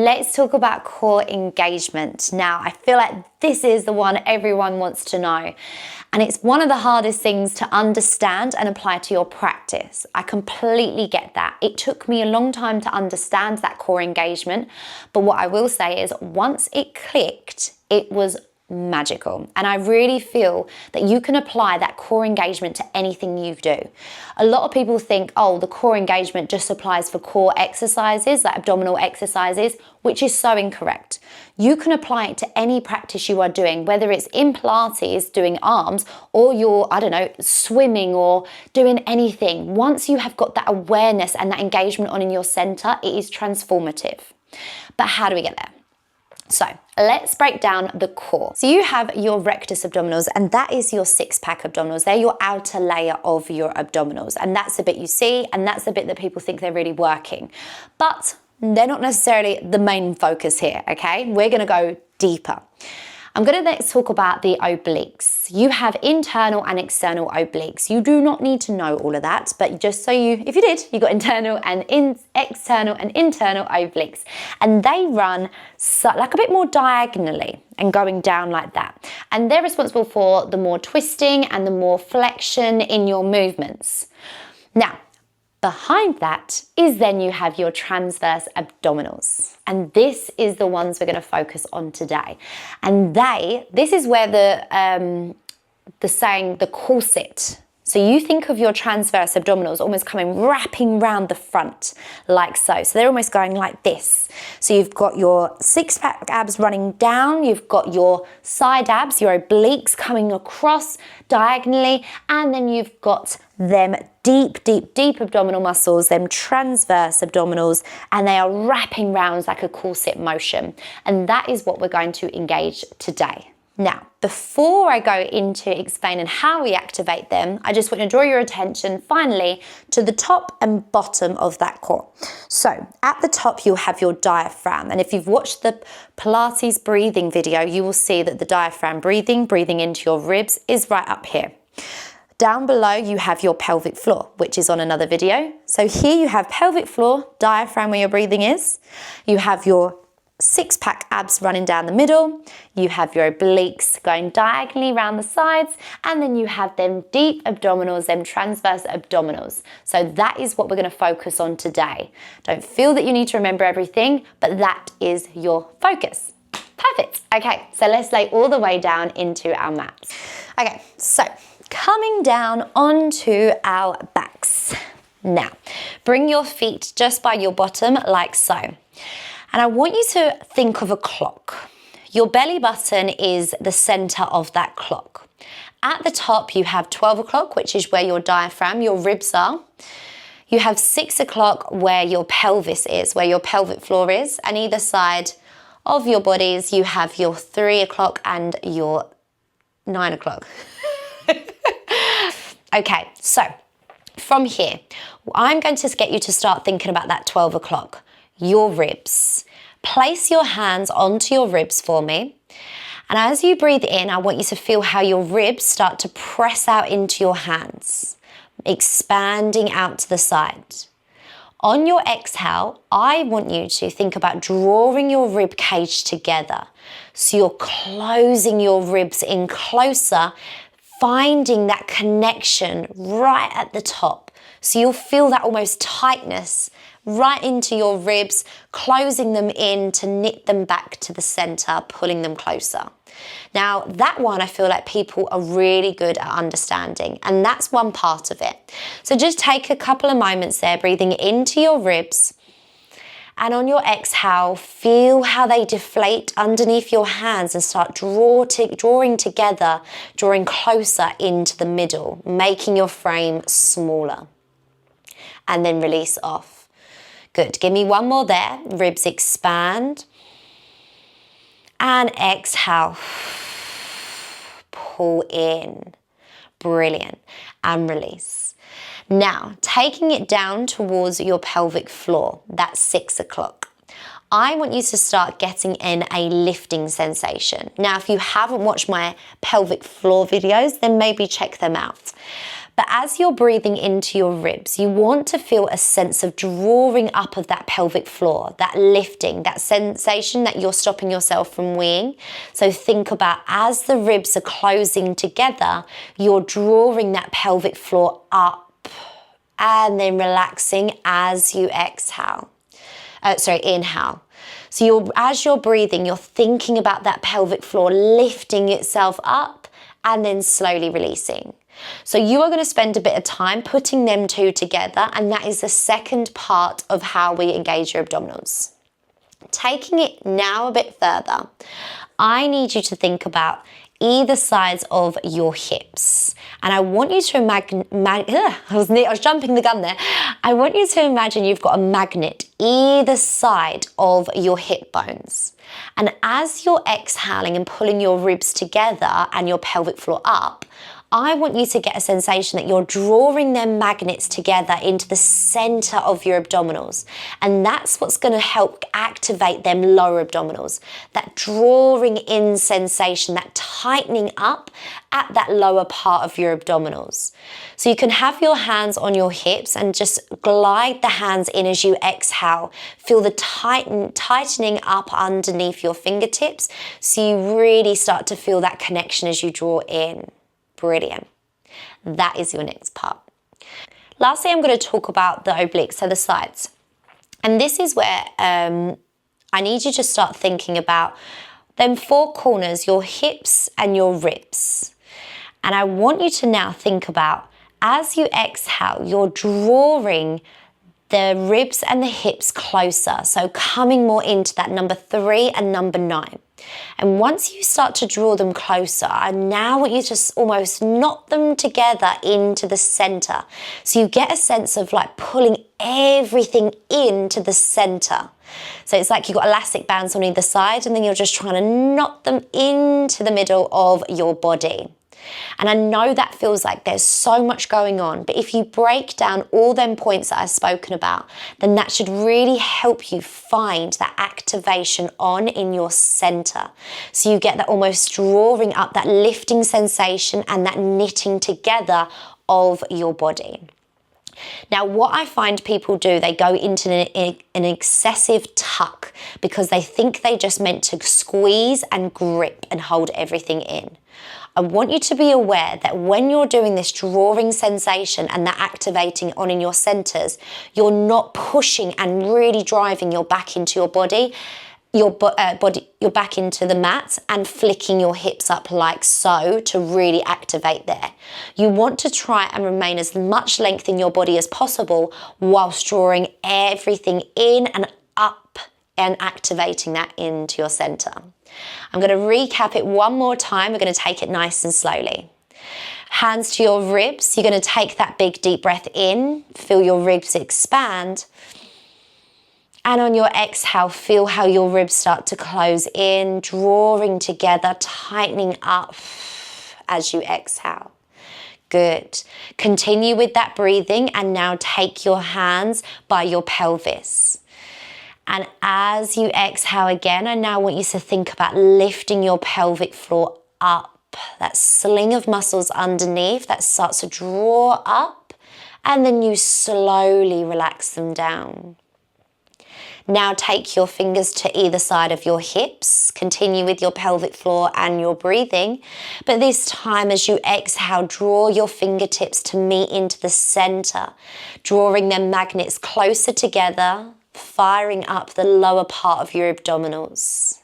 let's talk about core engagement. Now, I feel like this is the one everyone wants to know. And it's one of the hardest things to understand and apply to your practice. I completely get that. It took me a long time to understand that core engagement. But what I will say is once it clicked, it was magical. And I really feel that you can apply that core engagement to anything you do. A lot of people think, oh, the core engagement just applies for core exercises, like abdominal exercises, which is so incorrect. You can apply it to any practice you are doing, whether it's in Pilates, doing arms, or you're, I don't know, swimming or doing anything. Once you have got that awareness and that engagement on in your center, it is transformative. But how do we get there? So let's break down the core. So you have your rectus abdominals, and that is your six-pack abdominals. They're your outer layer of your abdominals. And that's the bit you see, and that's the bit that people think they're really working. But they're not necessarily the main focus here, okay? We're gonna go deeper. I'm gonna next talk about the obliques. You have internal and external obliques. You do not need to know all of that, but just so if you did, you got internal and external and internal obliques. And they run like a bit more diagonally and going down like that. And they're responsible for the more twisting and the more flexion in your movements. Now, behind that is then you have your transverse abdominals. And this is the ones we're going to focus on today. And this is where the saying, the corset. So you think of your transverse abdominals almost wrapping round the front like so. So they're almost going like this. So you've got your six-pack abs running down, you've got your side abs, your obliques coming across diagonally, and then you've got them deep abdominal muscles, them transverse abdominals, and they are wrapping round like a corset motion. And that is what we're going to engage today. Now, before I go into explaining how we activate them, I just want to draw your attention finally to the top and bottom of that core. So at the top, you'll have your diaphragm. And if you've watched the Pilates breathing video, you will see that the diaphragm breathing into your ribs is right up here. Down below, you have your pelvic floor, which is on another video. So here you have pelvic floor, diaphragm where your breathing is. You have your six-pack abs running down the middle. You have your obliques going diagonally around the sides. And then you have them deep abdominals, them transverse abdominals. So that is what we're going to focus on today. Don't feel that you need to remember everything, but that is your focus. Perfect. Okay, so let's lay all the way down into our mats. Okay, so coming down onto our backs. Now, bring your feet just by your bottom like so. And I want you to think of a clock. Your belly button is the center of that clock. At the top, you have 12 o'clock, which is where your diaphragm, your ribs are. You have 6 o'clock where your pelvis is, where your pelvic floor is. And either side of your bodies, you have your 3 o'clock and your 9 o'clock. Okay, so from here, I'm going to get you to start thinking about that 12 o'clock. Your ribs. Place your hands onto your ribs for me. And as you breathe in, I want you to feel how your ribs start to press out into your hands, expanding out to the side. On your exhale, I want you to think about drawing your rib cage together. So you're closing your ribs in closer, finding that connection right at the top. So you'll feel that almost tightness right into your ribs, closing them in to knit them back to the center, pulling them closer. Now, that one I feel like people are really good at understanding, and that's one part of it. So just take a couple of moments there, breathing into your ribs, and on your exhale, feel how they deflate underneath your hands and start drawing together, drawing closer into the middle, making your frame smaller. And then release off. Good. Give me one more there. Ribs expand. And exhale. Pull in. Brilliant. And release. Now, taking it down towards your pelvic floor, that's 6 o'clock. I want you to start getting in a lifting sensation. Now, if you haven't watched my pelvic floor videos, then maybe check them out. But as you're breathing into your ribs, you want to feel a sense of drawing up of that pelvic floor, that lifting, that sensation that you're stopping yourself from weeing. So think about as the ribs are closing together, you're drawing that pelvic floor up and then relaxing as you exhale. Inhale. So as you're breathing, you're thinking about that pelvic floor lifting itself up and then slowly releasing. So you are going to spend a bit of time putting them two together, and that is the second part of how we engage your abdominals. Taking it now a bit further, I need you to think about either sides of your hips. And I want you to imagine, I was jumping the gun there. I want you to imagine you've got a magnet either side of your hip bones. And as you're exhaling and pulling your ribs together and your pelvic floor up, I want you to get a sensation that you're drawing them magnets together into the center of your abdominals. And that's what's going to help activate them lower abdominals. That drawing in sensation, that tightening up at that lower part of your abdominals. So you can have your hands on your hips and just glide the hands in as you exhale. Feel the tightening up underneath your fingertips. So you really start to feel that connection as you draw in. Brilliant. That is your next part. Lastly, I'm going to talk about the obliques, so the sides. And this is where I need you to start thinking about them four corners, your hips and your ribs. And I want you to now think about, as you exhale, you're drawing the ribs and the hips closer. So coming more into that number 3 and number 9. And once you start to draw them closer, I now want you to almost knot them together into the center. So you get a sense of like pulling everything into the center. So it's like you've got elastic bands on either side, and then you're just trying to knot them into the middle of your body. And I know that feels like there's so much going on, but if you break down all them points that I've spoken about, then that should really help you find that activation on in your center. So you get that almost drawing up, that lifting sensation and that knitting together of your body. Now, what I find people do, they go into an excessive tuck because they think they just meant to squeeze and grip and hold everything in. I want you to be aware that when you're doing this drawing sensation and that activating on in your centers, you're not pushing and really driving your back into your body, your back into the mat and flicking your hips up like so to really activate there. You want to try and remain as much length in your body as possible whilst drawing everything in and up and activating that into your center. I'm going to recap it one more time. We're going to take it nice and slowly. Hands to your ribs. You're going to take that big deep breath in. Feel your ribs expand. And on your exhale, feel how your ribs start to close in, drawing together, tightening up as you exhale. Good. Continue with that breathing, and now take your hands by your pelvis. And as you exhale again, I now want you to think about lifting your pelvic floor up. That sling of muscles underneath that starts to draw up, and then you slowly relax them down. Now take your fingers to either side of your hips. Continue with your pelvic floor and your breathing. But this time as you exhale, draw your fingertips to meet into the center, drawing them magnets closer together, firing up the lower part of your abdominals.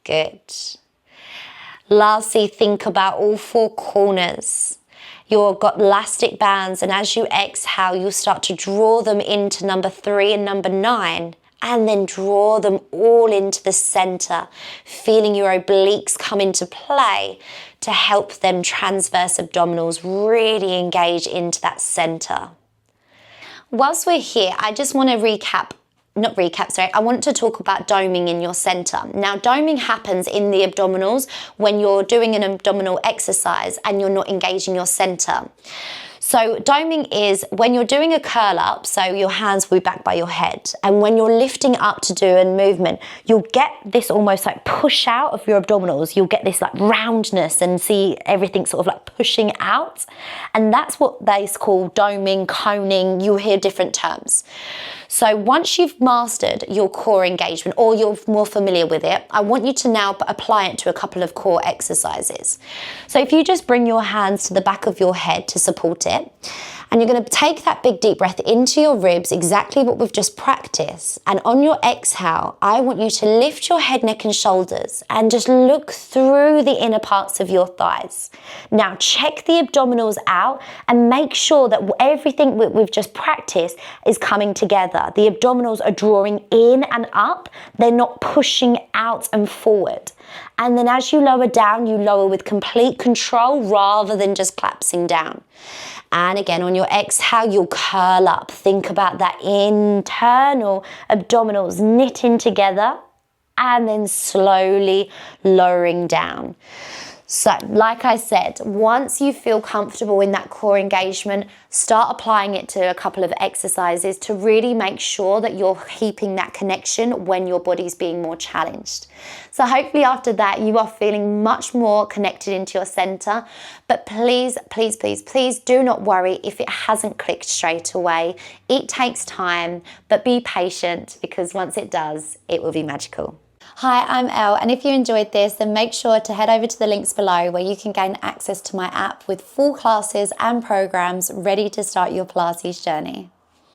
Good. Lastly, think about all four corners. You've got elastic bands, and as you exhale, you'll start to draw them into number 3 and number 9, and then draw them all into the center, feeling your obliques come into play to help them transverse abdominals really engage into that center. Whilst we're here, I just want to I want to talk about doming in your center. Now, doming happens in the abdominals when you're doing an abdominal exercise and you're not engaging your center. So doming is when you're doing a curl up, so your hands will be back by your head, and when you're lifting up to do a movement, you'll get this almost like push out of your abdominals. You'll get this like roundness and see everything sort of like pushing out, and that's what they call doming, coning. You'll hear different terms. So once you've mastered your core engagement, or you're more familiar with it, I want you to now apply it to a couple of core exercises. So if you just bring your hands to the back of your head to support it, and you're going to take that big deep breath into your ribs, exactly what we've just practiced. And on your exhale, I want you to lift your head, neck and shoulders and just look through the inner parts of your thighs. Now check the abdominals out and make sure that everything we've just practiced is coming together. The abdominals are drawing in and up. They're not pushing out and forward. And then as you lower down, you lower with complete control rather than just collapsing down. And again, on your exhale, you'll curl up. Think about that internal abdominals knitting together and then slowly lowering down. So, like I said, once you feel comfortable in that core engagement, start applying it to a couple of exercises to really make sure that you're keeping that connection when your body's being more challenged. So hopefully after that, you are feeling much more connected into your center. But please, please, please, please do not worry if it hasn't clicked straight away. It takes time, but be patient, because once it does, it will be magical. Hi, I'm Elle, and if you enjoyed this, then make sure to head over to the links below where you can gain access to my app with full classes and programs ready to start your Pilates journey.